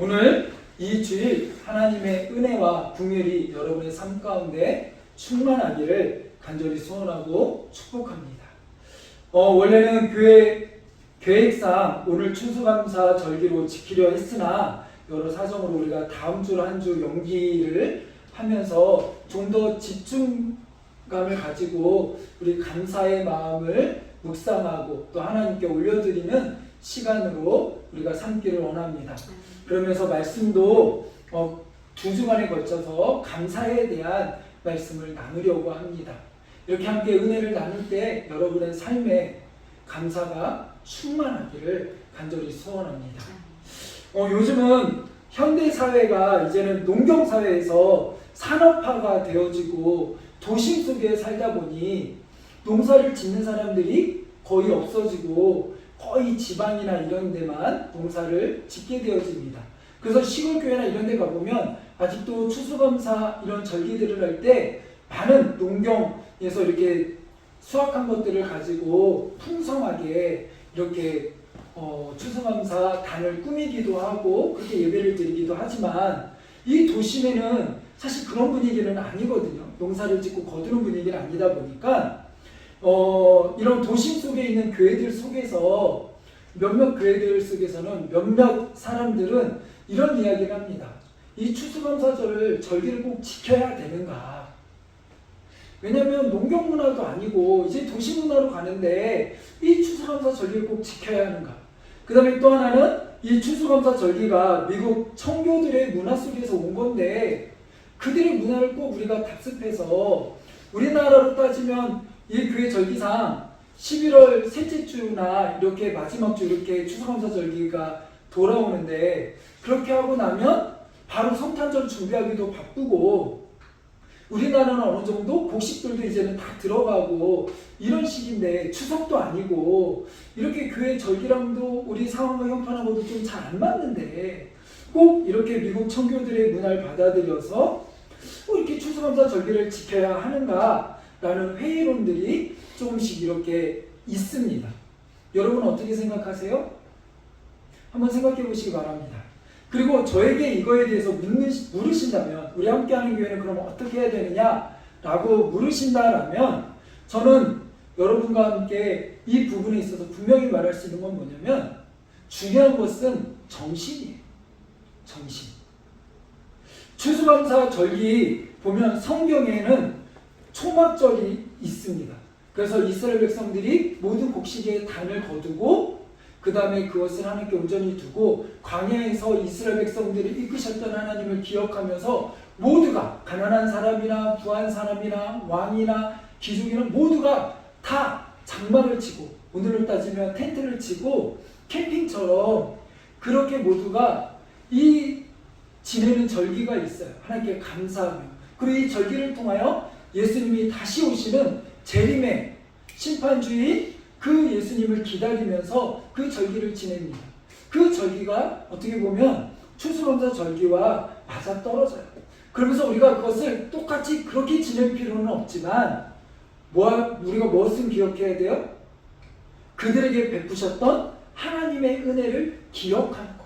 오늘 이 주일 하나님의 은혜와 긍휼이 여러분의 삶 가운데 충만하기를 간절히 소원하고 축복합니다. 원래는 교회 계획상 오늘 추수감사 절기로 지키려 했으나 여러 사정으로 우리가 다음 주로 한 주 연기를 하면서 좀 더 집중감을 가지고 우리 감사의 마음을 묵상하고 또 하나님께 올려드리는 시간으로 우리가 삼기를 원합니다. 그러면서 말씀도 2주간에 걸쳐서 감사에 대한 말씀을 나누려고 합니다. 이렇게 함께 은혜를 나눌 때 여러분의 삶에 감사가 충만하기를 간절히 소원합니다. 요즘은 현대사회가 이제는 농경사회에서 산업화가 되어지고 도심 속에 살다 보니 농사를 짓는 사람들이 거의 없어지고 거의 지방이나 이런 데만 농사를 짓게 되어집니다. 그래서 시골교회나 이런 데 가보면 아직도 추수감사 이런 절기들을 할 때 많은 농경에서 이렇게 수확한 것들을 가지고 풍성하게 이렇게 추수감사 단을 꾸미기도 하고 그렇게 예배를 드리기도 하지만 이 도심에는 사실 그런 분위기는 아니거든요. 농사를 짓고 거두는 분위기는 아니다 보니까 이런 도심 속에 있는 교회들 속에서 몇몇 교회들 속에서는 몇몇 사람들은 이런 이야기를 합니다. 이 추수감사절을 절기를 꼭 지켜야 되는가? 왜냐하면 농경 문화도 아니고 이제 도시 문화로 가는데 이 추수감사 절기를 꼭 지켜야 하는가? 그 다음에 또 하나는 이 추수감사 절기가 미국 청교들의 문화 속에서 온 건데 그들의 문화를 꼭 우리가 답습해서 우리나라로 따지면 이 교회 절기상 11월 셋째 주나 이렇게 마지막 주 이렇게 추수감사 절기가 돌아오는데 그렇게 하고 나면 바로 성탄절 준비하기도 바쁘고 우리나라는 어느 정도 곡식들도 이제는 다 들어가고 이런 시기인데 추석도 아니고 이렇게 교회 절기랑도 우리 상황과 형편하고도 좀 잘 안 맞는데 꼭 이렇게 미국 청교들의 문화를 받아들여서 이렇게 추수감사 절기를 지켜야 하는가 라는 회의론들이 조금씩 이렇게 있습니다. 여러분은 어떻게 생각하세요? 한번 생각해 보시기 바랍니다. 그리고 저에게 이거에 대해서 물으신다면 우리 함께하는 교회는 그럼 어떻게 해야 되느냐 라고 물으신다라면 저는 여러분과 함께 이 부분에 있어서 분명히 말할 수 있는 건 뭐냐면 중요한 것은 정신이에요. 정신. 추수감사 절기 보면 성경에는 초막절이 있습니다. 그래서 이스라엘 백성들이 모든 곡식의 단을 거두고 그 다음에 그것을 하나님께 온전히 두고 광야에서 이스라엘 백성들을 이끄셨던 하나님을 기억하면서 모두가 가난한 사람이나 부한 사람이나 왕이나 귀족이나 모두가 다 장막을 치고 오늘로 따지면 텐트를 치고 캠핑처럼 그렇게 모두가 이 지내는 절기가 있어요. 하나님께 감사하며 그리고 이 절기를 통하여 예수님이 다시 오시는 재림의 심판주의 그 예수님을 기다리면서 그 절기를 지냅니다. 그 절기가 어떻게 보면 추수감사 절기와 맞아떨어져요. 그러면서 우리가 그것을 똑같이 그렇게 지낼 필요는 없지만 우리가 무엇을 기억해야 돼요? 그들에게 베푸셨던 하나님의 은혜를 기억하는 거죠.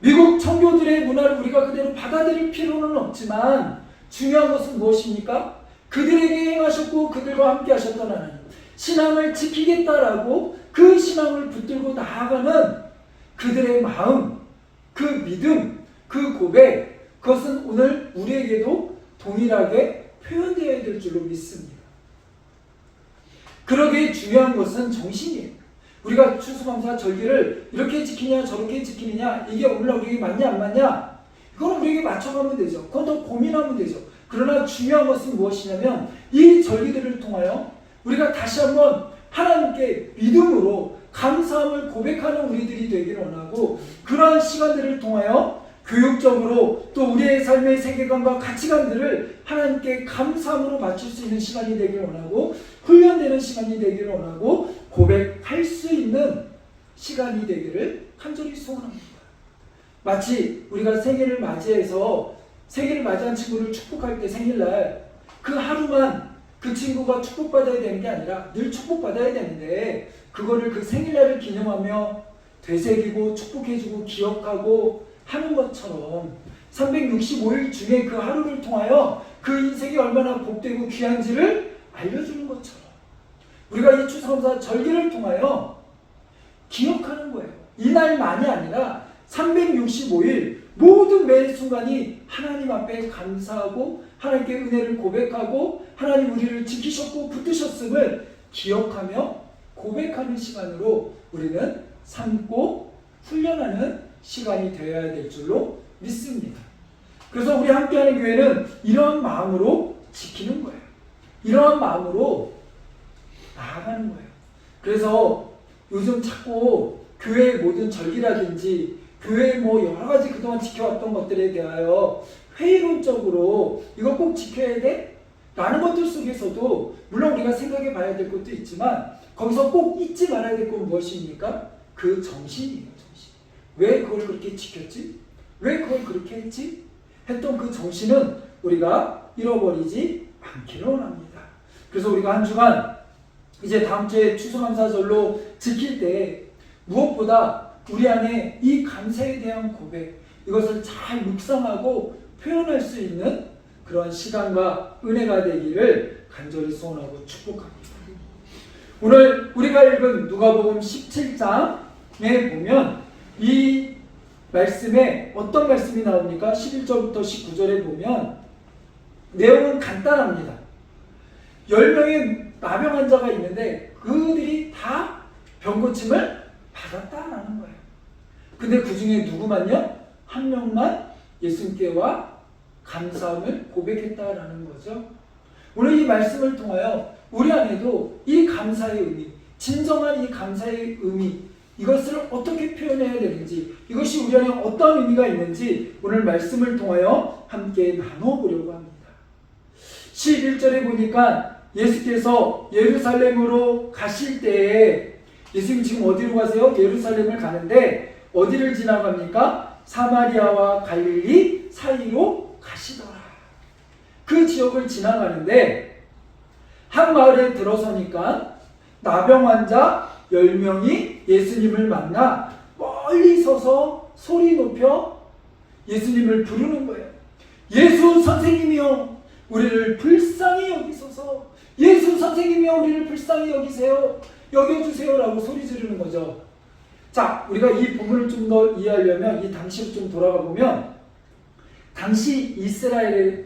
미국 청교들의 문화를 우리가 그대로 받아들일 필요는 없지만 중요한 것은 무엇입니까? 그들에게 행하셨고 그들과 함께 하셨던 하나님 신앙을 지키겠다라고 그 신앙을 붙들고 나아가는 그들의 마음, 그 믿음, 그 고백 그것은 오늘 우리에게도 동일하게 표현되어야 될 줄로 믿습니다. 그러기에 중요한 것은 정신이에요. 우리가 추수감사 절기를 이렇게 지키냐 저렇게 지키느냐 이게 오늘 우리에게 맞냐 안 맞냐 이건 우리에게 맞춰가면 되죠. 그건 더 고민하면 되죠. 그러나 중요한 것은 무엇이냐면 이 절기들을 통하여 우리가 다시 한번 하나님께 믿음으로 감사함을 고백하는 우리들이 되기를 원하고 그러한 시간들을 통하여 교육적으로 또 우리의 삶의 세계관과 가치관들을 하나님께 감사함으로 맞출 수 있는 시간이 되기를 원하고 훈련되는 시간이 되기를 원하고 고백할 수 있는 시간이 되기를 간절히 소원합니다. 마치 우리가 생일을 맞이해서 생일을 맞이한 친구를 축복할 때 생일날 그 하루만 그 친구가 축복받아야 되는 게 아니라 늘 축복받아야 되는데 그거를 그 생일날을 기념하며 되새기고 축복해주고 기억하고 하는 것처럼 365일 중에 그 하루를 통하여 그 인생이 얼마나 복되고 귀한지를 알려주는 것처럼 우리가 이 추수감사 절기를 통하여 기억하는 거예요. 이날만이 아니라 365일 모든 매 순간이 하나님 앞에 감사하고 하나님께 은혜를 고백하고 하나님 우리를 지키셨고 붙드셨음을 기억하며 고백하는 시간으로 우리는 삼고 훈련하는 시간이 되어야 될 줄로 믿습니다. 그래서 우리 함께하는 교회는 이러한 마음으로 지키는 거예요. 이러한 마음으로 나아가는 거예요. 그래서 요즘 자꾸 교회의 모든 절기라든지 교회 뭐 여러 가지 그동안 지켜왔던 것들에 대하여 회의론적으로 이거 꼭 지켜야 돼? 라는 것들 속에서도 물론 우리가 생각해 봐야 될 것도 있지만 거기서 꼭 잊지 말아야 될 건 무엇입니까? 그 정신이에요. 정신. 왜 그걸 그렇게 지켰지? 왜 그걸 그렇게 했지? 했던 그 정신은 우리가 잃어버리지 않기를 원합니다. 그래서 우리가 한 주간 이제 다음 주에 추수감사절로 지킬 때 무엇보다 우리 안에 이 감사에 대한 고백 이것을 잘 묵상하고 표현할 수 있는 그런 시간과 은혜가 되기를 간절히 소원하고 축복합니다. 오늘 우리가 읽은 누가복음 17장에 보면 이 말씀에 어떤 말씀이 나옵니까? 11절부터 19절에 보면 내용은 간단합니다. 10명의 나병 환자가 있는데 그들이 다 병고침을 받았다라는 거예요. 근데 그 중에 누구만요? 한 명만 예수님께와 감사함을 고백했다라는 거죠. 오늘 이 말씀을 통하여 우리 안에도 이 감사의 의미, 진정한 이 감사의 의미, 이것을 어떻게 표현해야 되는지, 이것이 우리 안에 어떤 의미가 있는지 오늘 말씀을 통하여 함께 나눠보려고 합니다. 11절에 보니까 예수께서 예루살렘으로 가실 때에 예수님 지금 어디로 가세요? 예루살렘을 가는데 어디를 지나갑니까? 사마리아와 갈릴리 사이로 가시더라. 그 지역을 지나가는데 한 마을에 들어서니까 나병 환자 10명이 예수님을 만나 멀리 서서 소리 높여 예수님을 부르는 거예요. 예수 선생님이여 우리를 불쌍히 여기소서. 예수 선생님이여 우리를 불쌍히 여기세요. 여겨주세요 라고 소리 지르는 거죠. 자, 우리가 이 본문을 좀 더 이해하려면 이 당시로 좀 돌아가 보면 당시 이스라엘의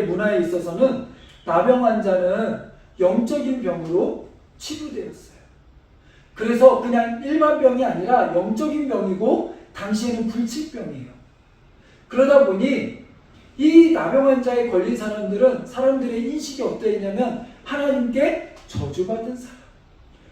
문화에 있어서는 나병 환자는 영적인 병으로 치부되었어요. 그래서 그냥 일반 병이 아니라 영적인 병이고 당시에는 불치병이에요. 그러다 보니 이 나병 환자에 걸린 사람들은 사람들의 인식이 어떠했냐면 하나님께 저주받은 사람,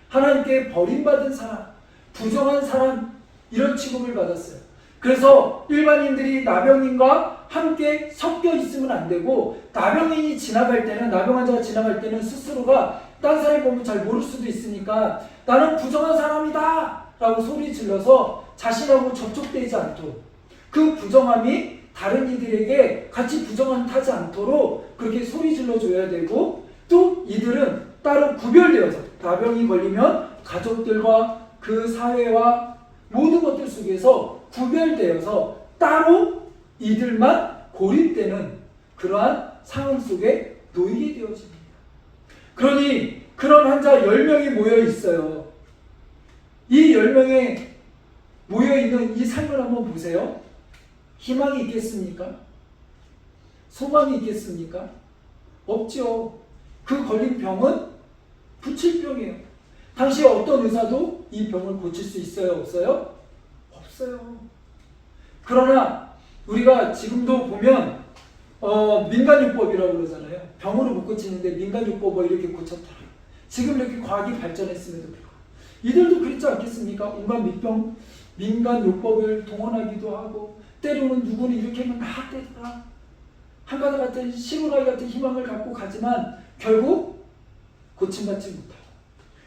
하나님께 버림받은 사람, 부정한 사람 이런 취급을 받았어요. 그래서 일반인들이 나병인과 함께 섞여 있으면 안 되고 나병인이 지나갈 때는 나병 환자가 지나갈 때는 스스로가 딴 사람이 보면 잘 모를 수도 있으니까 나는 부정한 사람이다 라고 소리 질러서 자신하고 접촉되지 않도록 그 부정함이 다른 이들에게 같이 부정함 타지 않도록 그렇게 소리 질러줘야 되고 또 이들은 따로 구별되어서 나병이 걸리면 가족들과 그 사회와 모든 것들 속에서 구별되어서 따로 이들만 고립되는 그러한 상황 속에 놓이게 되어집니다. 그러니 그런 환자 10명이 모여 있어요. 이 10명에 모여 있는 이 삶을 한번 보세요. 희망이 있겠습니까? 소망이 있겠습니까? 없죠. 그 걸린 병은 불치병이에요. 당시에 어떤 의사도 이 병을 고칠 수 있어요? 없어요? 없어요. 그러나 우리가 지금도 보면 민간요법이라고 그러잖아요. 병으로 못 고치는데 민간요법을 이렇게 고쳤다. 지금 이렇게 과학이 발전했음에도 불구하고 이들도 그렇지 않겠습니까? 온갖 민간요법을 동원하기도 하고 때로는 누구는 이렇게 하면 나 때리라. 한가닥 같은 시루라기 같은 희망을 갖고 가지만 결국 고침받지 못하고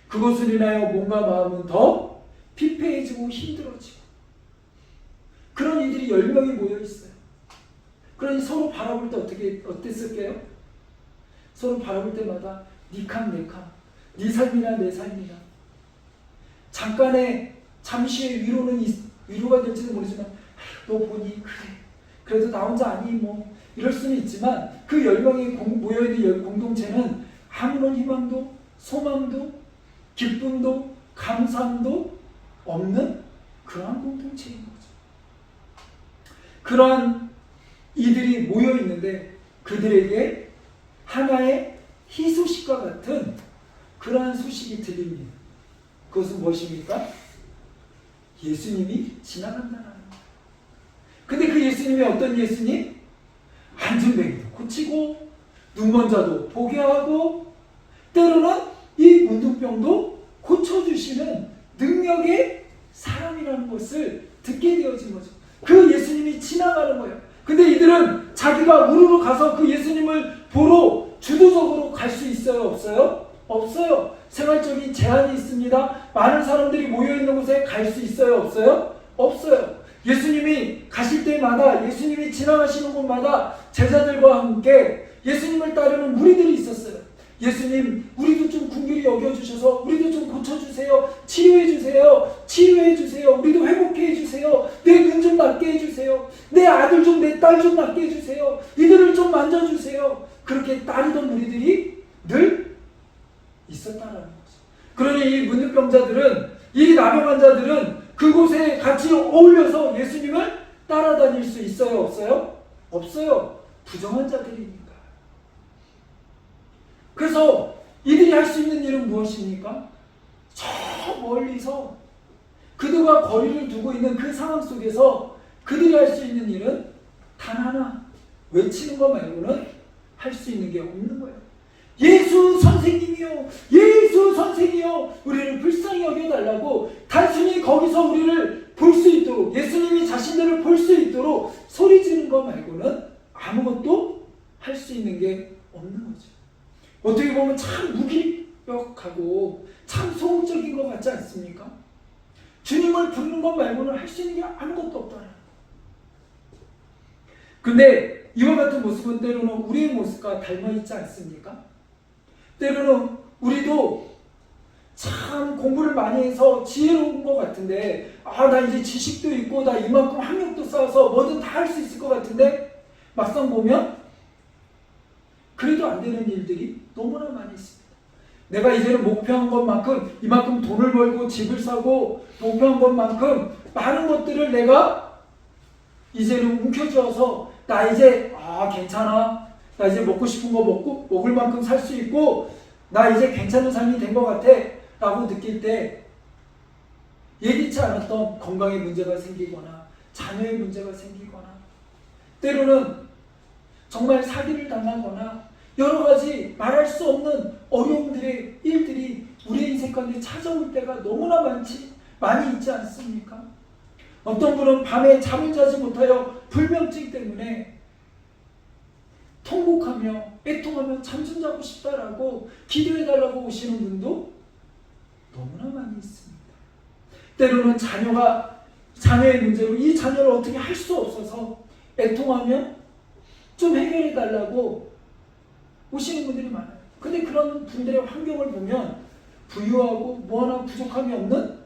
그것을 인하여 몸과 마음은 더 피폐해지고 힘들어지고 그런 이들이 10명이 모여 있어요. 그러니 서로 바라볼 때 어땠을까요? 서로 바라볼 때마다 니캉 내캉 네 삶이나 내 삶이나 잠깐의 잠시의 위로가 될지도 모르지만 너 보니 그래 그래도 나 혼자 아니 뭐 이럴 수는 있지만 그 10명이 모여있는 공동체는 아무런 희망도 소망도 기쁨도 감사함도 없는 그러한 공동체인 거죠. 그러한 이들이 모여있는데 그들에게 하나의 희소식과 같은 그러한 소식이 들립니다. 그것은 무엇입니까? 예수님이 지나간다는 거예요. 근데 그 예수님이 어떤 예수님? 안진뱅이도 고치고 눈먼 자도 보게 하고 때로는 이 문둥병도 고쳐주시는 능력의 사람이라는 것을 듣게 되어진 거죠. 그 예수님이 지나가는 거예요. 근데 이들은 자기가 우르르 가서 그 예수님을 보러 주도적으로 갈 수 있어요? 없어요? 없어요. 생활적인 제한이 있습니다. 많은 사람들이 모여있는 곳에 갈 수 있어요? 없어요? 없어요. 예수님이 가실 때마다 예수님이 지나가시는 곳마다 제자들과 함께 예수님을 따르는 무리들이 있었어요. 예수님 우리도 좀 긍휼히 여겨주셔서 우리도 좀 고쳐주세요. 치유해주세요. 우리도 회복해 해주세요. 내 눈 좀 낫게 해주세요. 내 아들 좀 내 딸 좀 낫게 해주세요. 이들을 좀 만져주세요. 그렇게 따르던 무리들이 늘 있었다는 거죠. 그러니 이 문둥병자들은 이 나병 환자들은 그곳에 같이 어울려서 예수님을 따라다닐 수 있어요? 없어요? 없어요. 부정한 자들이니까. 그래서 이들이 할 수 있는 일은 무엇입니까? 저 멀리서 그들과 거리를 두고 있는 그 상황 속에서 그들이 할 수 있는 일은 단 하나, 외치는 것 말고는 할 수 있는 게 없는 거예요. 예수 선생님이요, 예수 선생이요, 우리를 불쌍히 여겨달라고 단순히 거기서 우리를 볼 수 있도록, 예수님이 자신들을 볼 수 있도록 소리 지르는 것 말고는 아무것도 할 수 있는 게 없는 거죠. 어떻게 보면 참 무기력하고 참 소극적인 것 같지 않습니까? 주님을 부르는 것 말고는 할 수 있는 게 아무것도 없다는 거예요. 근데 이와 같은 모습은 때로는 우리의 모습과 닮아있지 않습니까? 때로는 우리도 참 공부를 많이 해서 지혜로운 것 같은데 나 이제 지식도 있고 나 이만큼 학력도 쌓아서 뭐든 다 할 수 있을 것 같은데 막상 보면 그래도 안 되는 일들이 너무나 많이 있습니다. 내가 이제는 목표한 것만큼 이만큼 돈을 벌고 집을 사고 목표한 것만큼 많은 것들을 내가 이제는 움켜쥐어서 나 이제 괜찮아. 나 이제 먹고 싶은 거 먹을 만큼 살 수 있고 나 이제 괜찮은 삶이 된 것 같아 라고 느낄 때 예기치 않았던 건강에 문제가 생기거나 자녀의 문제가 생기거나 때로는 정말 사기를 당하거나 여러 가지 말할 수 없는 어려움들의 일들이 우리의 인생 가운데 찾아올 때가 너무나 많이 있지 않습니까? 어떤 분은 밤에 잠을 자지 못하여 불면증 때문에 통곡하며 애통하며 잠 좀 자고 싶다라고 기도해달라고 오시는 분도 너무나 많이 있습니다. 때로는 자녀의 문제로 이 자녀를 어떻게 할 수 없어서 애통하며 좀 해결해달라고 오시는 분들이 많아요. 근데 그런 분들의 환경을 보면 부유하고 뭐 하나 부족함이 없는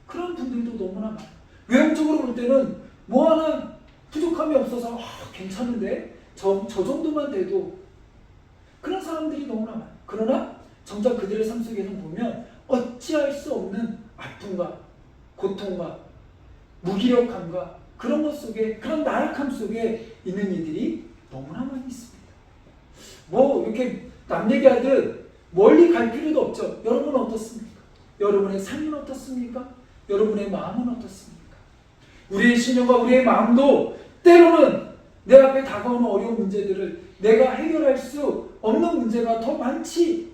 그런 분들도 너무나 많아요. 외형적으로 볼 때는 뭐 하나 부족함이 없어서 괜찮은데 저 정도만 돼도 그런 사람들이 너무나 많아요. 그러나 정작 그들의 삶 속에는 보면 어찌할 수 없는 아픔과 고통과 무기력함과 그런 것 속에 그런 나약함 속에 있는 이들이 너무나 많이 있습니다. 뭐 이렇게 남 얘기하듯 멀리 갈 필요도 없죠. 여러분은 어떻습니까? 여러분의 삶은 어떻습니까? 여러분의 마음은 어떻습니까? 우리의 신념과 우리의 마음도 때로는 내 앞에 다가오는 어려운 문제들을 내가 해결할 수 없는 문제가 더 많지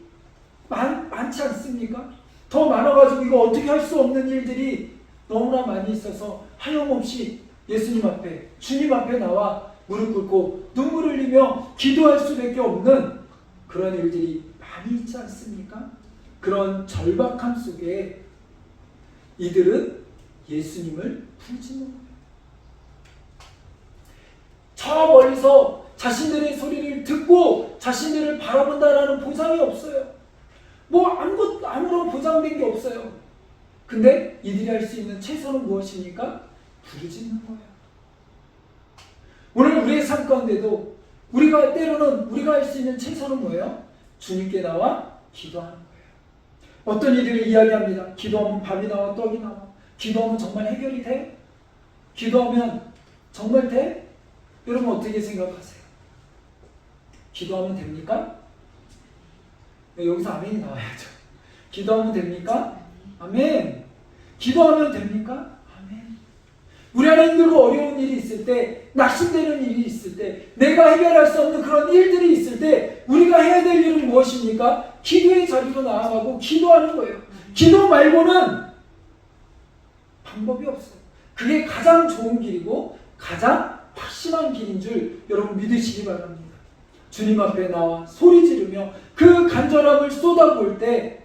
않습니까? 더 많아가지고 이거 어떻게 할 수 없는 일들이 너무나 많이 있어서 하염없이 예수님 앞에 주님 앞에 나와 무릎 꿇고 눈물을 흘리며 기도할 수밖에 없는 그런 일들이 많이 있지 않습니까? 그런 절박함 속에 이들은 예수님을 부르짖는 거예요. 저 멀리서 자신들의 소리를 듣고 자신들을 바라본다라는 보상이 없어요. 뭐 아무런 보장된 게 없어요. 근데 이들이 할 수 있는 최선은 무엇입니까? 부르짖는 거예요. 오늘 우리의 삶 가운데도 우리가 때로는 우리가 할 수 있는 최선은 뭐예요? 주님께 나와 기도하는 거예요. 어떤 이들을 이야기합니다. 기도하면 밥이 나와 떡이 나와. 기도하면 정말 해결이 돼? 기도하면 정말 돼? 여러분 어떻게 생각하세요? 기도하면 됩니까? 네, 여기서 아멘이 나와야죠. 기도하면 됩니까? 아멘. 기도하면 됩니까? 아멘. 우리 안에 힘들고 어려운 일이 있을 때, 낙심되는 일이 있을 때, 내가 해결할 수 없는 그런 일들이 있을 때 우리가 해야 될 일은 무엇입니까? 기도의 자리로 나아가고 기도하는 거예요. 기도 말고는 방법이 없어요. 그게 가장 좋은 길이고 가장 확실한 길인 줄 여러분 믿으시기 바랍니다. 주님 앞에 나와 소리 지르며 그 간절함을 쏟아부을 때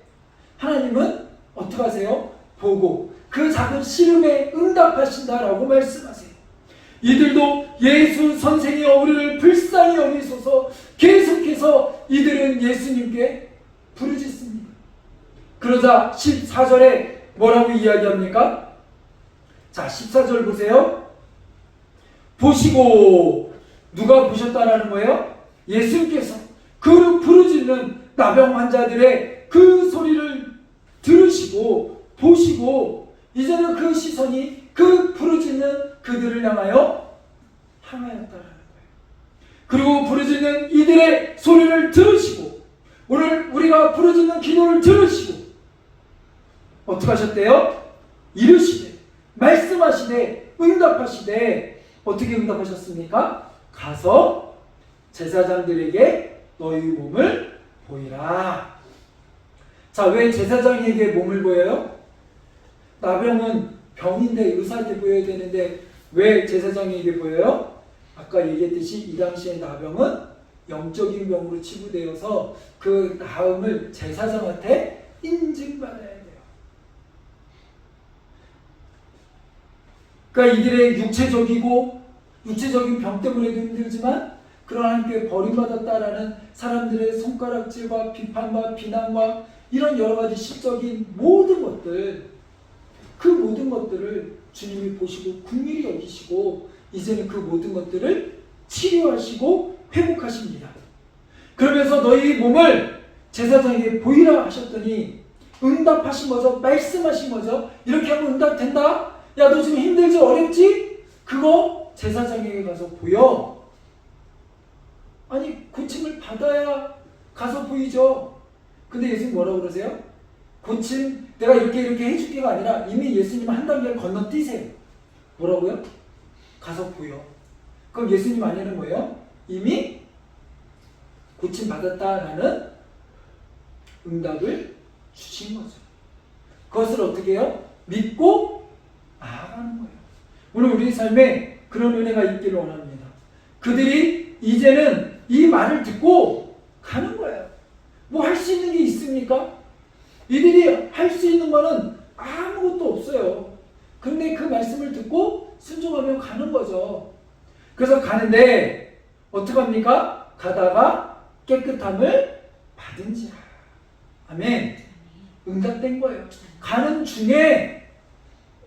하나님은 어떻게 하세요? 보고 그 작은 시름에 응답하신다라고 말씀하세요. 이들도 예수 선생이여 우리를 불쌍히 여기소서 계속해서 이들은 예수님께 부르짖습니다. 그러자 14절에 뭐라고 이야기합니까? 자, 14절 보세요. 보시고, 누가 보셨다라는 거예요? 예수님께서 그 부르짖는 나병 환자들의 그 소리를 들으시고 보시고 이제는 그 시선이 그 부르짖는 그들을 향하여 향하였다라는 거예요. 그리고 부르짖는 이들의 소리를 들으시고 오늘 우리가 부르짖는 기도를 들으시고 어떻게 하셨대요? 이르시되 말씀하시되 응답하시되 어떻게 응답하셨습니까? 가서 제사장들에게 너희 몸을 보이라. 자, 왜 제사장에게 몸을 보여요? 나병은 병인데 의사한테 보여야 되는데 왜 제사장에게 보여요? 아까 얘기했듯이 이 당시에 나병은 영적인 병으로 치부되어서 그 나음을 제사장한테 인증받아야 돼요. 그러니까 이들의 육체적인 병 때문에도 힘들지만 그러나 하나님께 버림받았다라는 사람들의 손가락질과 비판과 비난과 이런 여러 가지 시적인 모든 것들, 그 모든 것들을 주님이 보시고 긍휼히 여기시고 이제는 그 모든 것들을 치료하시고 회복하십니다. 그러면서 너희 몸을 제사장에게 보이라 하셨더니 응답하신 거죠. 말씀하신 거죠. 이렇게 하면 응답된다. 야, 너 지금 힘들지 어렵지? 그거 제사장에게 가서 보여. 아니, 고침을 받아야 가서 보이죠. 근데 예수님 뭐라고 그러세요? 고침 내가 이렇게 해줄게가 아니라 이미 예수님 한 단계를 건너뛰세요. 뭐라고요? 가서 보여. 그럼 예수님 안에는 뭐예요? 이미 고침 받았다라는 응답을 주신 거죠. 그것을 어떻게 해요? 믿고 나아가는 거예요. 오늘 우리 삶에 그런 은혜가 있기를 원합니다. 그들이 이제는 이 말을 듣고 가는 거예요. 뭐 할 수 있는 게 있습니까? 이들이 할 수 있는 거는 아무것도 없어요. 근데 그 말씀을 듣고 순종하며 가는 거죠. 그래서 가는데 어떻게 합니까? 가다가 깨끗함을 받은지라. 아멘. 응답된 거예요. 가는 중에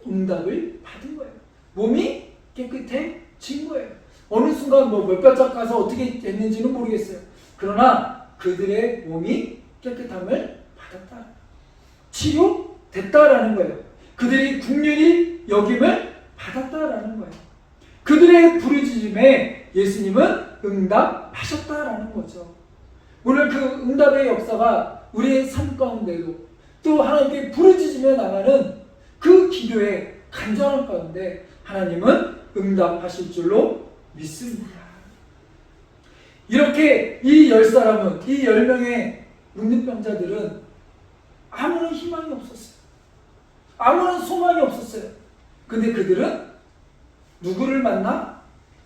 응답을 받은 거예요. 몸이 깨끗해진 거예요. 어느 순간 뭐 몇 발짝 가서 어떻게 됐는지는 모르겠어요. 그러나 그들의 몸이 깨끗함을 받았다. 치료됐다라는 거예요. 그들이 긍휼히 여김을 받았다라는 거예요. 그들의 부르짖음에 예수님은 응답하셨다라는 거죠. 오늘 그 응답의 역사가 우리의 삶 가운데도 또 하나님께 부르짖으며 나가는 그 기도의 간절함 가운데 하나님은 응답하실 줄로 믿습니다. 이렇게 이 10사람은, 이 10명의 문둥병자들은 아무런 희망이 없었어요. 아무런 소망이 없었어요. 근데 그들은 누구를 만나?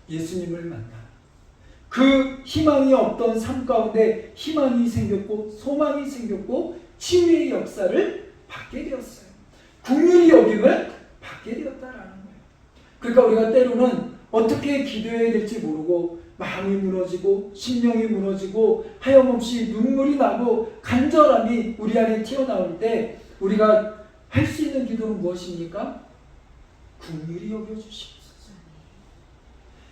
예수님을 만나. 그 희망이 없던 삶 가운데 희망이 생겼고 소망이 생겼고 치유의 역사를 받게 되었어요. 긍휼히 여김을 받게 되었다라는 거예요. 그러니까 우리가 때로는 어떻게 기도해야 될지 모르고 마음이 무너지고 심령이 무너지고 하염없이 눈물이 나고 간절함이 우리 안에 튀어나올 때 우리가 할 수 있는 기도는 무엇입니까? 긍휼히 여겨주시옵소서.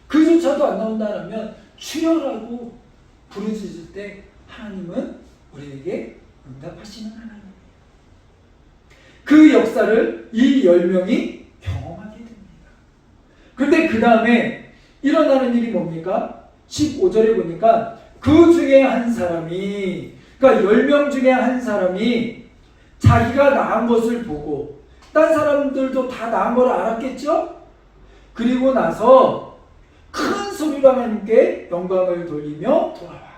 그조차도 안 나온다면 출혈하고 부르짖을 때 하나님은 우리에게 응답하시는 하나님이에요. 그 역사를 이 10명이 경험하게 됩니다. 그런데 그 다음에 일어나는 일이 뭡니까? 15절에 보니까 그 중에 한 사람이, 그러니까 10명 중에 한 사람이 자기가 나은 것을 보고, 딴 사람들도 다 나은 걸 알았겠죠? 그리고 나서 큰 소리로 하나님께 영광을 돌리며 돌아와.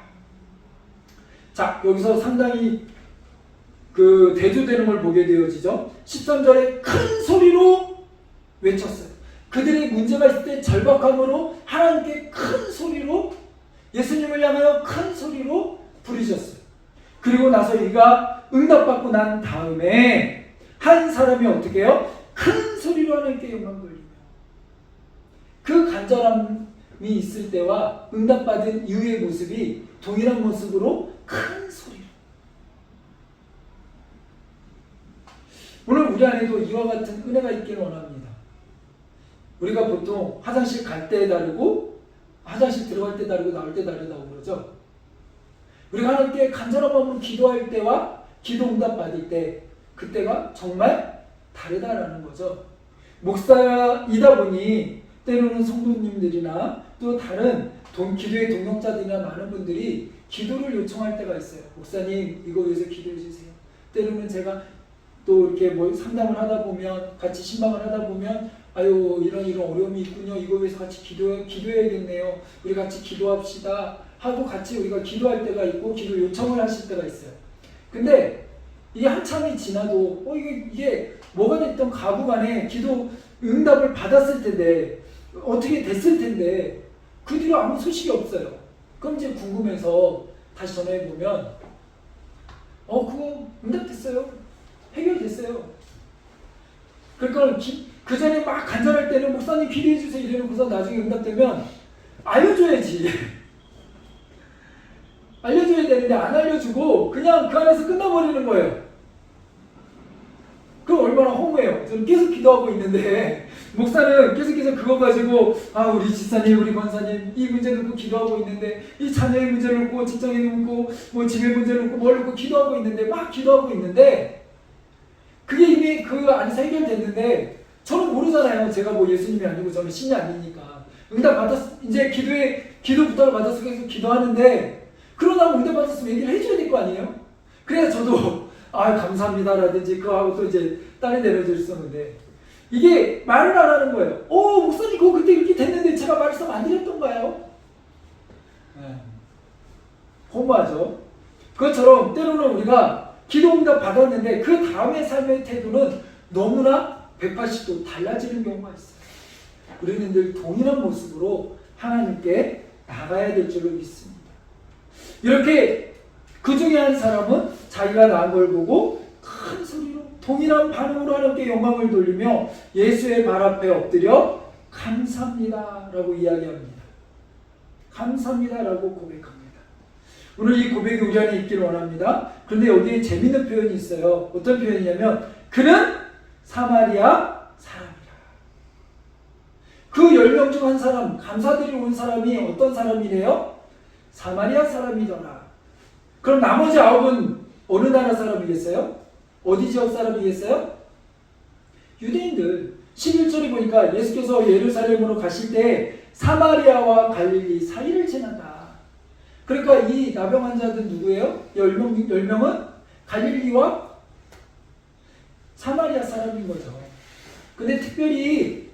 자, 여기서 상당히 대조되는 걸 보게 되어지죠. 13절에 큰 소리로 외쳤어요. 그들의 문제가 있을 때 절박함으로 하나님께 큰 소리로, 예수님을 향하여 큰 소리로 부르셨어요. 그리고 나서 이가 응답받고 난 다음에 한 사람이 어떻게 해요? 큰 소리로 하나님께 영광 돌리며. 그 간절함이 있을 때와 응답받은 이후의 모습이 동일한 모습으로 큰 소리로. 오늘 우리 안에도 이와 같은 은혜가 있기를 원합니다. 우리가 보통 화장실 갈 때 다르고, 화장실 들어갈 때 다르고, 나올 때 다르다고 그러죠. 우리가 하나님께 간절한 마음으로 기도할 때와 기도 응답 받을 때, 그때가 정말 다르다라는 거죠. 목사이다 보니 때로는 성도님들이나 또 다른 기도의 동역자들이나 많은 분들이 기도를 요청할 때가 있어요. 목사님, 이거 위해서 기도해 주세요. 때로는 제가 또 이렇게 상담을 하다 보면, 같이 신방을 하다 보면, 아유, 이런 어려움이 있군요. 이거 위해서 같이 기도해야겠네요. 우리 같이 기도합시다 하고 같이 우리가 기도할 때가 있고, 기도 요청을 하실 때가 있어요. 근데 이게 한참이 지나도 이게 뭐가 됐든 가부간에 기도 응답을 받았을 텐데, 어떻게 됐을 텐데 그 뒤로 아무 소식이 없어요. 그럼 이제 궁금해서 다시 전화해보면 그거 응답됐어요. 해결됐어요. 그러니까 그 전에 막 간절할 때는 목사님 기도해주세요 이래놓고서 나중에 응답되면 알려줘야지. 알려줘야 되는데 안 알려주고 그냥 그 안에서 끝나버리는 거예요. 그럼 얼마나 허무해요. 저는 계속 기도하고 있는데 목사는 계속해서 그거 가지고 우리 집사님, 우리 권사님 이 문제 놓고 기도하고 있는데, 이 자녀의 문제를 놓고, 직장에 놓고, 뭐 집의 문제를 놓고 뭘 놓고 기도하고 있는데, 막 기도하고 있는데 그게 이미 그 안에서 해결됐는데 저는 모르잖아요. 제가 뭐 예수님이 아니고 저는 신이 아니니까. 응답 이제 기도 부탁을 받아서 계속 기도하는데, 그러다 응답 받았으면 얘기를 해줘야 될 거 아니에요? 그래야 저도 감사합니다라든지 그거 하고 또 이제 다른 데 내려줄 수 있었는데, 이게 말을 안 하는 거예요. 목사님 그거 그때 이렇게 됐는데 제가 말씀 안 드렸던가요? 허무하죠. 그것처럼 때로는 우리가 기도 응답 받았는데 그 다음의 삶의 태도는 너무나 180도 달라지는 경우가 있어요. 우리는 늘 동일한 모습으로 하나님께 나가야 될 줄로 믿습니다. 이렇게 그 중에 한 사람은 자기가 나은 걸 보고 큰 소리로 동일한 반응으로 하나님께 영광을 돌리며 예수의 발 앞에 엎드려 감사합니다 라고 이야기합니다. 감사합니다 라고 고백합니다. 오늘 이 고백이 우리 안에 있기를 원합니다. 그런데 여기에 재밌는 표현이 있어요. 어떤 표현이냐면 그는 사마리아 사람이라. 그 10명 중 한 사람, 감사드리러 온 사람이 어떤 사람이래요? 사마리아 사람이더라. 그럼 나머지 9은 어느 나라 사람이겠어요? 어디 지역 사람이겠어요? 유대인들. 11절에 보니까 예수께서 예루살렘으로 가실 때 사마리아와 갈릴리 사이를 지나다. 그러니까 이 나병 환자들 누구예요? 10명은 갈릴리와 사마리아 사람인 거죠. 근데 특별히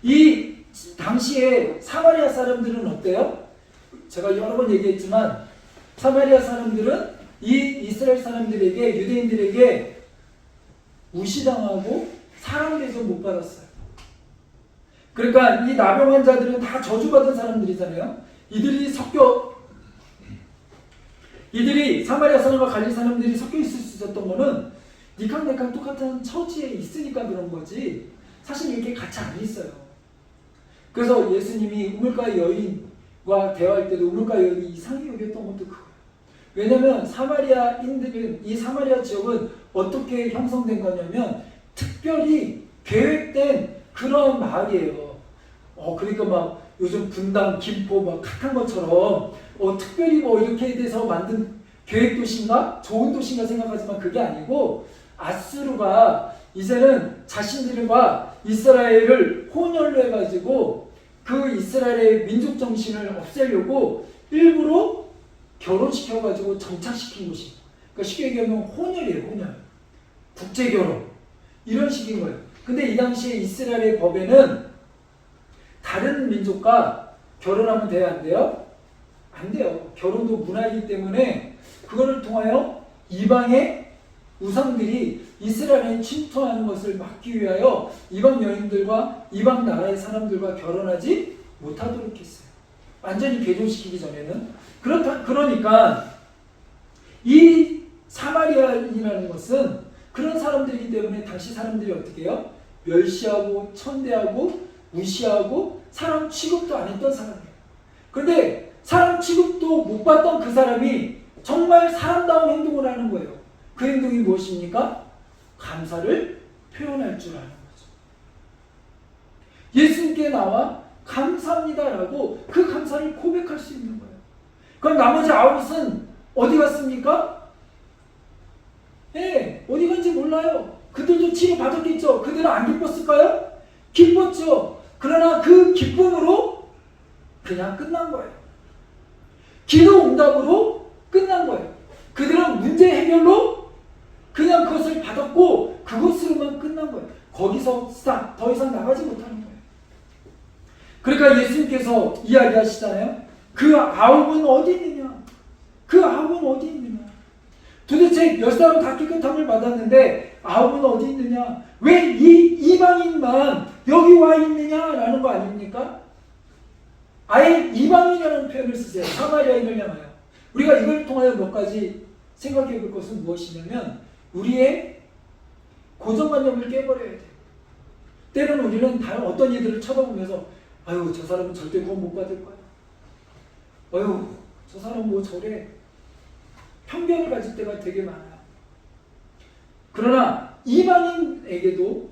이 당시에 사마리아 사람들은 어때요? 제가 여러 번 얘기했지만 사마리아 사람들은 이 이스라엘 사람들에게, 유대인들에게 무시당하고 사랑대접 못 받았어요. 그러니까 이 나병 환자들은 다 저주받은 사람들이잖아요. 이들이 사마리아 사람과 갈릴리 사람들이 섞여 있을 수 있었던 거는 니캉네캉 똑같은 처지에 있으니까 그런 거지, 사실 이렇게 같이 안 있어요. 그래서 예수님이 우물가 여인과 대화할 때도 우물가 여인이 이상히 여겼던 것도 그거예요. 왜냐면 사마리아인들은, 이 사마리아 지역은 어떻게 형성된 거냐면 특별히 계획된 그런 마을이에요. 그러니까 막 요즘 분당, 김포 막 핫한 것처럼 특별히 뭐 이렇게 돼서 만든 계획 도시인가? 좋은 도시인가 생각하지만 그게 아니고, 아수르가 이제는 자신들과 이스라엘을 혼혈로 해가지고 그 이스라엘의 민족 정신을 없애려고 일부러 결혼시켜가지고 정착시킨 곳이. 그러니까 쉽게 얘기하면 혼혈이에요, 혼혈. 국제결혼. 이런 식인 거예요. 근데 이 당시에 이스라엘의 법에는 다른 민족과 결혼하면 돼요, 안 돼요? 안 돼요. 결혼도 문화이기 때문에 그거를 통하여 이방의 우상들이 이스라엘에 침투하는 것을 막기 위하여 이방 여인들과 이방 나라의 사람들과 결혼하지 못하도록 했어요. 완전히 개종시키기 전에는. 그러니까 이 사마리아인이라는 것은 그런 사람들이기 때문에 당시 사람들이 어떻게 해요? 멸시하고 천대하고 무시하고 사람 취급도 안 했던 사람이에요. 그런데 사람 취급도 못 받던 그 사람이 정말 사람다운 행동을 하는 거예요. 그 행동이 무엇입니까? 감사를 표현할 줄 아는 거죠. 예수님께 나와 감사합니다라고 그 감사를 고백할 수 있는 거예요. 그럼 나머지 9은 어디 갔습니까? 어디 간지 몰라요. 그들도 치료받았겠죠. 그들은 안 기뻤을까요? 기뻤죠. 그러나 그 기쁨으로 그냥 끝난 거예요. 기도 응답으로 끝난 거예요. 그들은 문제 해결로 그냥 그것을 받았고 그것으로만 끝난 거예요. 거기서 스탑, 더 이상 나가지 못하는 거예요. 그러니까 예수님께서 이야기하시잖아요. 그 9은 어디 있느냐? 그 9은 어디 있느냐? 도대체 10사람 다 깨끗함을 받았는데 9은 어디 있느냐? 왜 이 이방인만 여기 와 있느냐라는 거 아닙니까? 아예 이방인이라는 표현을 쓰세요. 사마리아인을 향하여. 우리가 이걸 통하여 몇 가지 생각해 볼 것은 무엇이냐면 우리의 고정관념을 깨버려야 돼요. 때로는 우리는 다른 어떤 이들을 쳐다보면서 아유 저 사람은 절대 구원 못 받을 거야. 아유 저 사람 뭐 저래. 편견을 가질 때가 되게 많아요. 그러나 이방인에게도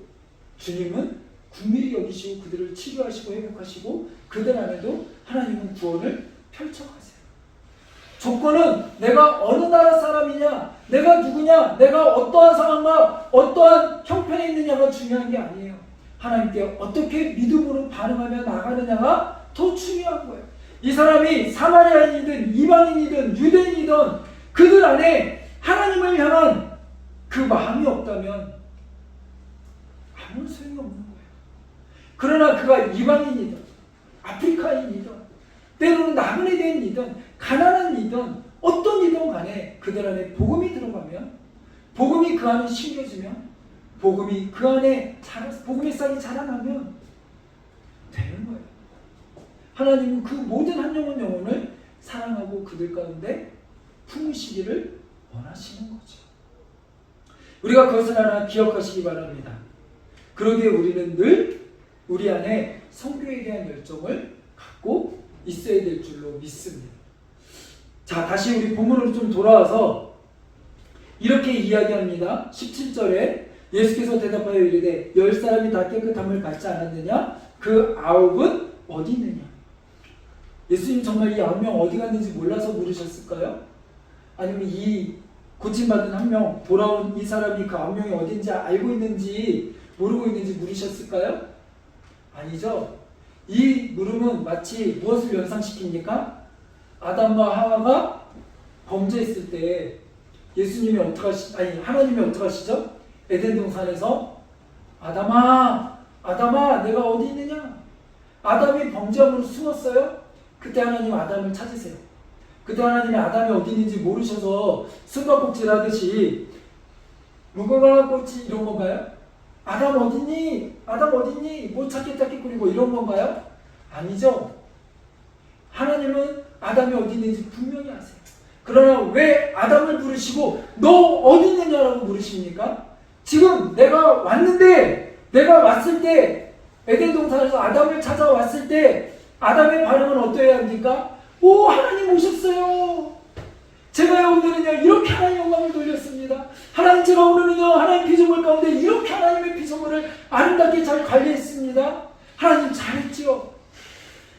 주님은 긍휼히 여기시고 그들을 치료하시고 회복하시고 그들 안에도 하나님은 구원을 펼쳐가세요. 조건은 내가 어느 나라 사람이냐, 내가 누구냐, 내가 어떠한 상황과 어떠한 형편에 있느냐가 중요한 게 아니에요. 하나님께 어떻게 믿음으로 반응하며 나가느냐가 더 중요한 거예요. 이 사람이 사마리아인이든 이방인이든 유대인이든 그들 안에 하나님을 향한 그 마음이 없다면 아무 소용이 없는 거예요. 그러나 그가 이방인이든 아프리카인이든 때로는 나그네인이든 가난한이든 어떤 이든 간에 그들 안에 복음이 들어가면, 복음이 그 안에 심겨지면, 복음이 그 안에 복음의 싹이 자라나면 되는 거예요. 하나님은 그 모든 한 영혼을 사랑하고 그들 가운데 품으시기를 원하시는 거죠. 우리가 그것을 하나 기억하시기 바랍니다. 그러기에 우리는 늘 우리 안에 선교에 대한 열정을 갖고 있어야 될 줄로 믿습니다. 자, 다시 우리 본문으로 좀 돌아와서 이렇게 이야기합니다. 17절에 예수께서 대답하여 이르되 10사람이 다 깨끗함을 받지 않았느냐? 그 9은 어디 있느냐? 예수님 정말 이 9명 어디 갔는지 몰라서 물으셨을까요? 아니면 이 고침받은 1명, 돌아온 이 사람이 그 9명이 어딘지 알고 있는지 모르고 있는지 물으셨을까요? 아니죠. 이 물음은 마치 무엇을 연상시킵니까? 아담과 하와가 범죄했을 때 예수님이 하나님이 어떻게 하시죠? 에덴 동산에서 아담아, 내가 어디 있느냐? 아담이 범죄함으로 숨었어요. 그때 하나님 아담을 찾으세요. 그때 하나님이 아담이 어디 있는지 모르셔서 숨바꼭질 하듯이 무궁화 꽃이 이런 건가요? 아담 어딨니? 아담 어딨니? 뭐 찾겠거리고 이런 건가요? 아니죠. 하나님은 아담이 어디 있는지 분명히 아세요. 그러나 왜 아담을 부르시고 너 어디 있느냐라고 물으십니까? 지금 내가 왔을 때 에덴 동산에서 아담을 찾아왔을 때 아담의 반응은 어떠해야 합니까? 오, 하나님 오셨어요. 제가 여기 이렇게 하나님 영광을 돌렸습니다. 하나님 제가 오늘은요 하나님 피조물 가운데 이렇게 하나님의 피조물을 아름답게 잘 관리했습니다. 하나님 잘했죠.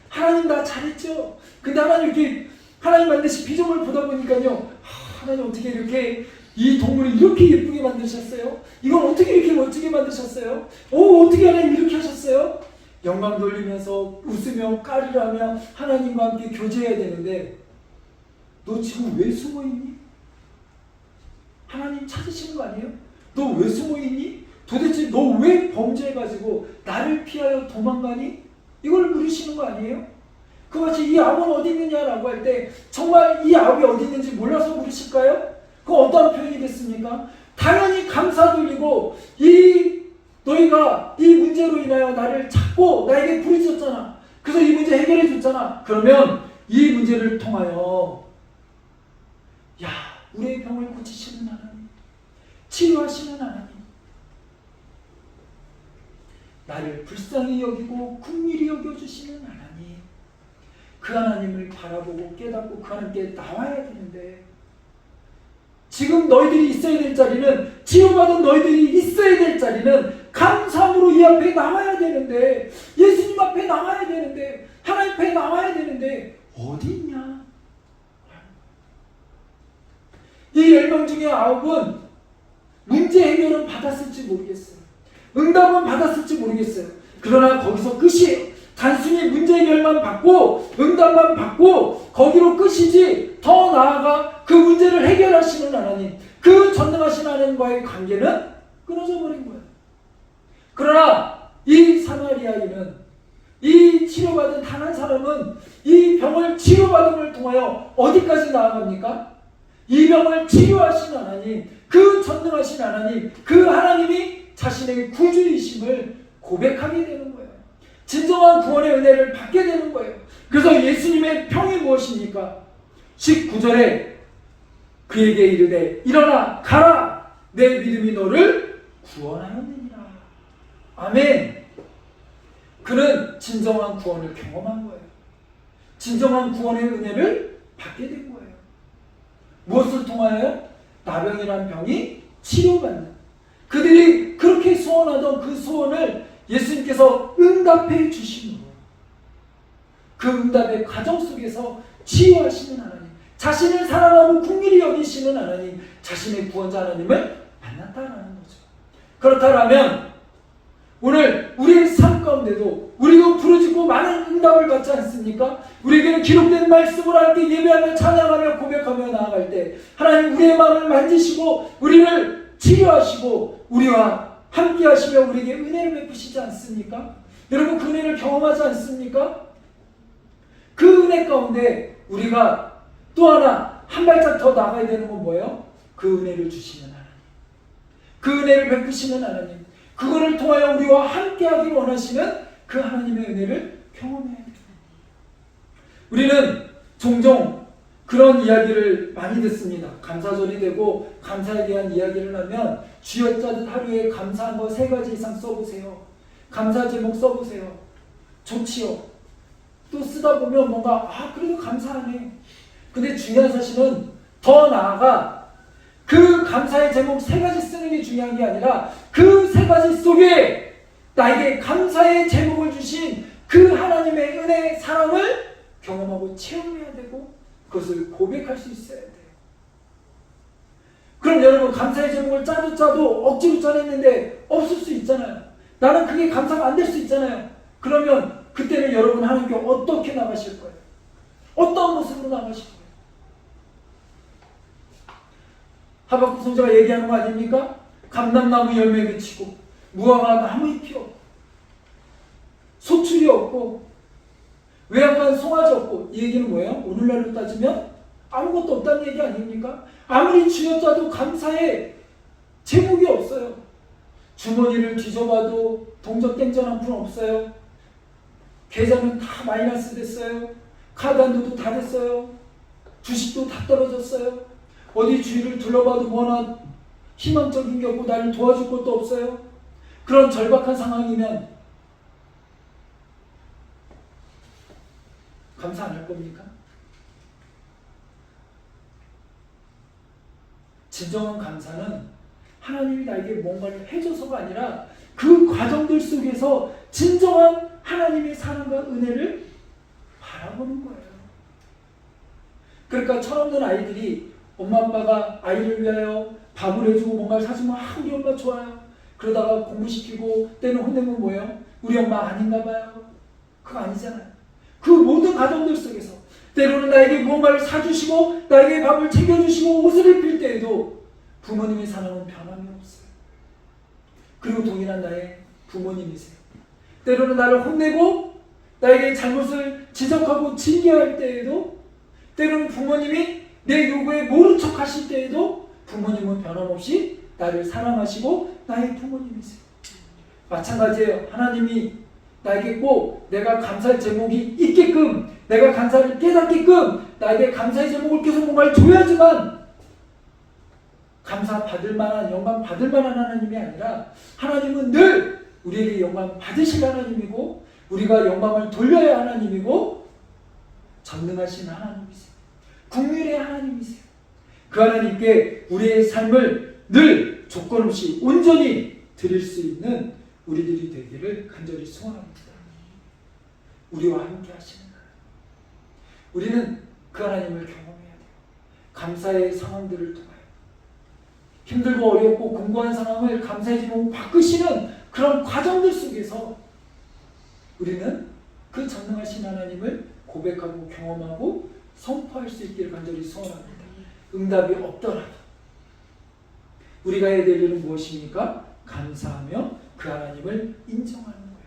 하나님 나 잘했죠. 근데 하나님 이렇게 하나님 만드신 피조물 보다 보니까요, 하나님 어떻게 이렇게 이 동물을 이렇게 예쁘게 만드셨어요? 이건 어떻게 이렇게 멋지게 만드셨어요? 어떻게 하나님 이렇게 하셨어요? 영광 돌리면서 웃으며 까르르하며 하나님과 함께 교제해야 되는데 너 지금 왜 숨어있니? 하나님 찾으시는 거 아니에요? 너 왜 숨어있니? 도대체 너 왜 범죄해가지고 나를 피하여 도망가니? 이걸 물으시는 거 아니에요? 그것이 이 아우는 어디 있느냐라고 할 때 정말 이 아우이 어디 있는지 몰라서 물으실까요? 그 어떤 표현이겠습니까? 당연히 감사 돌리고 너희가 이 문제로 인하여 나를 찾고 나에게 부르셨잖아. 그래서 이 문제 해결해 줬잖아. 그러면 이 문제를 통하여 우리의 병을 고치시는 하나님, 치료하시는 하나님, 나를 불쌍히 여기고 긍휼히 여겨주시는 하나님, 그 하나님을 바라보고 깨닫고 그 하나님께 나와야 되는데 지금 너희들이 있어야 될 자리는, 치유받은 너희들이 있어야 될 자리는 감사함으로 이 앞에 나와야 되는데, 예수님 앞에 나와야 되는데, 하나님 앞에 나와야 되는데 어디 있냐? 이 10명 중에 9은 문제 해결은 받았을지 모르겠어요. 응답은 받았을지 모르겠어요. 그러나 거기서 끝이에요. 단순히 문제 해결만 받고 응답만 받고 거기로 끝이지, 더 나아가 그 문제를 해결하시는 하나님, 그 전능하신 하나님과의 관계는 끊어져 버린 거예요. 그러나 이 사마리아인은, 이 치료받은 단 한 사람은 이 병을 치료받음을 통하여 어디까지 나아갑니까? 이 병을 치료하신 하나님, 그 전능하신 하나님, 그 하나님이 자신의 구주이심을 고백하게 되는 거예요. 진정한 구원의 은혜를 받게 되는 거예요. 그래서 예수님의 평이 무엇입니까? 19절에 그에게 이르되 일어나 가라, 내 믿음이 너를 구원하였느니라. 아멘. 그는 진정한 구원을 경험한 거예요. 진정한 구원의 은혜를 받게 된 거예요. 무엇을 통하여? 나병이란 병이 치료받는, 그들이 그렇게 소원하던 그 소원을 예수님께서 응답해 주시는 거예요. 그 응답의 과정 속에서 치유하시는 하나님, 자신을 사랑하고 긍휼히 여기시는 하나님, 자신의 구원자 하나님을 만났다는 거죠. 그렇다면 오늘 우리의 삶 가운데도 우리도 부르짖고 많은 응답을 받지 않습니까? 우리에게는 기록된 말씀을 함께 예배하며 찬양하며 고백하며 나아갈 때 하나님 우리의 마음을 만지시고 우리를 치료하시고 우리와 함께 하시며 우리에게 은혜를 베푸시지 않습니까? 여러분 그 은혜를 경험하지 않습니까? 그 은혜 가운데 우리가 또 하나 한 발짝 더 나가야 되는 건 뭐예요? 그 은혜를 주시는 하나님, 그 은혜를 베푸시는 하나님, 그거를 통하여 우리와 함께하기를 원하시는 그 하나님의 은혜를 경험해야 됩니다. 우리는 종종 그런 이야기를 많이 듣습니다. 감사절이 되고 감사에 대한 이야기를 하면 쥐어짜듯 하루에 감사한 거 3가지 이상 써보세요. 감사 제목 써보세요. 좋지요. 또 쓰다 보면 뭔가 그래도 감사하네. 근데 중요한 사실은 더 나아가 그 감사의 제목 3가지 쓰는 게 중요한 게 아니라 그 3가지 속에 나에게 감사의 제목을 주신 그 하나님의 은혜, 사랑을 경험하고 체험해야 되고 그것을 고백할 수 있어야 돼요. 그럼 여러분 감사의 제목을 짜도 억지로 짜냈는데 없을 수 있잖아요. 나는 그게 감사가 안 될 수 있잖아요. 그러면 그때는 여러분 하나님께 어떻게 나가실 거예요? 어떤 모습으로 나가실 거예요? 하박국 선지자가 얘기하는 거 아닙니까? 감람나무 열매 그치고 무화과 나무 잎이 없고 소출이 없고 외양간 송아지 없고, 이 얘기는 뭐예요? 오늘날로 따지면 아무것도 없다는 얘기 아닙니까? 아무리 쥐어짜도 감사의 제목이 없어요. 주머니를 뒤져봐도 동전땡전 한 푼 없어요. 계좌는 다 마이너스 됐어요. 카드 한도도 다 됐어요. 주식도 다 떨어졌어요. 어디 주위를 둘러봐도 뭐나 희망적인 게 없고 나를 도와줄 것도 없어요. 그런 절박한 상황이면 감사 안 할 겁니까? 진정한 감사는 하나님이 나에게 뭔가를 해줘서가 아니라 그 과정들 속에서 진정한 하나님의 사랑과 은혜를 바라보는 거예요. 그러니까 철없는 아이들이 엄마 아빠가 아이를 위하여 밥을 해주고 뭔가를 사주면 우리 엄마 좋아요. 그러다가 공부시키고 때는 혼내면 뭐예요? 우리 엄마 아닌가 봐요. 그거 아니잖아요. 그 모든 과정들 속에서 때로는 나에게 무언가를 사주시고 나에게 밥을 챙겨주시고 옷을 입힐 때에도 부모님의 사랑은 변함이 없어요. 그리고 동일한 나의 부모님이세요. 때로는 나를 혼내고 나에게 잘못을 지적하고 징계할 때에도 때로는 부모님이 내 요구에 모른 척 하실 때에도 부모님은 변함없이 나를 사랑하시고 나의 부모님이세요. 마찬가지예요. 하나님이 나에게 꼭 내가 감사할 제목이 있게끔 내가 감사를 깨닫게끔 나에게 감사의 제목을 계속 뭔가를 줘야지만 감사 받을 만한 영광 받을 만한 하나님이 아니라 하나님은 늘 우리에게 영광 받으실 하나님이고 우리가 영광을 돌려야 하나님이고 전능하신 하나님이세요. 국률의 하나님이세요. 그 하나님께 우리의 삶을 늘 조건 없이 온전히 드릴 수 있는 우리들이 되기를 간절히 소원합니다. 우리와 함께 하시는 하나님. 우리는 그 하나님을 경험해야 돼요. 감사의 상황들을 통하여 힘들고 어렵고 공고한 상황을 감사의 제목으로 바꾸시는 그런 과정들 속에서 우리는 그 전능하신 하나님을 고백하고 경험하고 선포할 수 있기를 간절히 소원합니다. 응답이 없더라도 우리가 해야 될 일은 무엇입니까? 감사하며 그 하나님을 인정하는 거예요.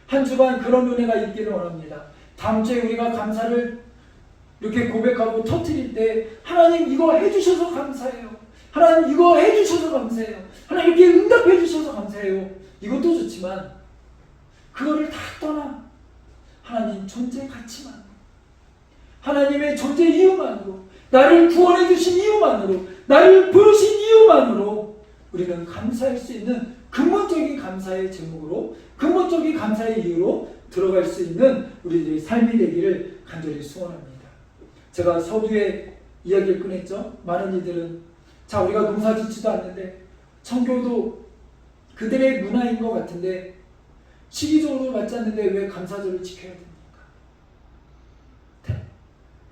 한 주간 그런 은혜가 있기를 원합니다. 다음 주에 우리가 감사를 이렇게 고백하고 터뜨릴 때 하나님 이거 해주셔서 감사해요. 하나님 이거 해주셔서 감사해요. 하나님 이렇게 응답해 주셔서 감사해요. 이것도 좋지만 그거를 다 떠나 하나님 존재 가치만 하나님의 존재 이유만으로 나를 구원해 주신 이유만으로 나를 부르신 이유만으로 우리는 감사할 수 있는 근본적인 감사의 제목으로 근본적인 감사의 이유로 들어갈 수 있는 우리들의 삶이 되기를 간절히 소원합니다. 제가 서두에 이야기를 꺼냈죠. 많은 이들은 자 우리가 농사 짓지도 않는데 청교도 그들의 문화인 것 같은데 시기적으로 맞지 않는데 왜 감사절을 지켜야 됩니까?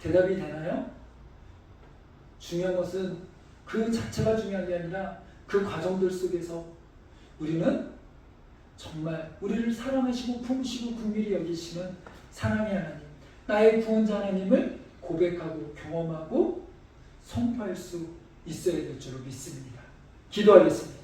대답이 되나요? 중요한 것은 그 자체가 중요한 게 아니라 그 과정들 속에서 우리는 정말 우리를 사랑하시고 품으시고 긍휼히 여기시는 사랑의 하나님, 나의 구원자 하나님을 고백하고 경험하고 선포할 수 있어야 될 줄로 믿습니다. 기도하겠습니다.